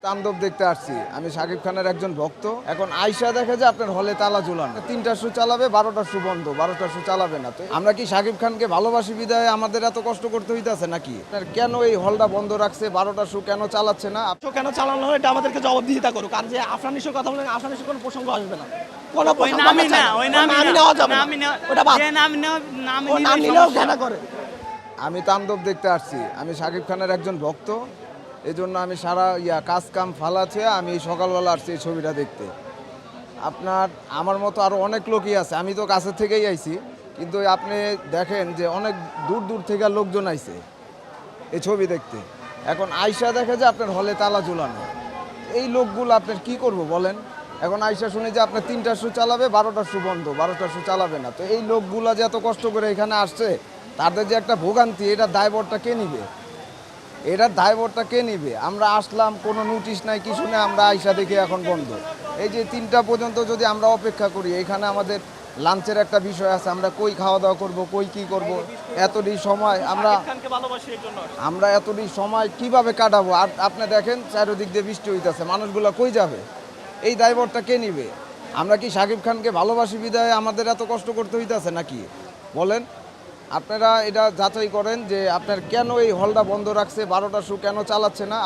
তাণ্ডব দেখতে আসছি। আমি শাকিব খানের একজন ভক্ত। এখন আইসা দেখে যে আপনার হলে তালা ঝুলানো। ৩টা শো চালাবে, 12টা শো বন্ধ, 12টা শো চালাবে না। তো আমরা কি শাকিব খানকে ভালোবাসি বিধায় আমাদের এত কষ্ট করতে হইতাছে নাকি? আপনার কেন এই হলটা বন্ধ রাখছে, 12টা শো কেন চালাচ্ছে না? শো কেন চালানো হয় এটা আমাদেরকে জবাবদিহিতা করুক। আর যে আফরান নিশোর কথা বলেন, আফরান নিশোর কোনো প্রসঙ্গ আসবে না। কোনো ওই প্রসঙ্গ নামই আমরা চাই না, না। ওই ওই নামই নামই না, নেওয়া যাবে না। নামই নেওয়া- ওটা বাদ। যে নাম নেওয়া- নাম ও নাম নিলেই নিলেও সমস্যা। ঘৃণা করে। আমি তাণ্ডব দেখতে আসছি। আমি শাকিব খানের একজন ভক্ত। এই জন্য আমি সারা কাজ কাম ফালাছে আমি সকালবেলা আসছি এই ছবিটা দেখতে। আপনার আমার মতো আরও অনেক লোকই আছে। আমি তো কাছের থেকেই আইছি, কিন্তু আপনি দেখেন যে অনেক দূর দূর থেকে লোকজন আইছে এই ছবি দেখতে। এখন আইসা দেখে যে আপনার হলে তালা ঝুলানো। এই লোকগুলো আপনার কি করব বলেন? এখন আইসা শুনে যে আপনার 3টা শো চালাবে, 12টা শো বন্ধ, 12টা শো চালাবে না। তো এই লোকগুলা যে এত কষ্ট করে এখানে আসছে, তাদের যে একটা ভোগান্তি, এটার দায়ভারটা কে নিবে? এটার দায়ভারটা কে নিবে? আমরা আসলাম, কোনো নোটিশ নাই, কিছু নেই, আমরা আইসা দেখি এখন বন্ধ। এই যে 3টা পর্যন্ত যদি আমরা অপেক্ষা করি, এখানে আমাদের লাঞ্চের একটা বিষয় আছে, আমরা কই খাওয়া দাওয়া করব, কই কি করব, এতটি সময় আমরা শাকিব খানকে ভালোবাসি এই জন্য। আমরা এতটি সময় কিভাবে কাটাবো? আর আপনি দেখেন চারিদিক দিয়ে বৃষ্টি হইতেছে, মানুষগুলো কই যাবে? এই দায়ভারটা কে নিবে? আমরা কি শাকিব খানকে ভালোবাসি বিধায় আমাদের এত কষ্ট করতে হইতেছে নাকি বলেন? আপনারা এটা যাচাই করেন যে আপনার কেন এই হলটা বন্ধ রাখছে, 12টা শো কেন চালাচ্ছে না।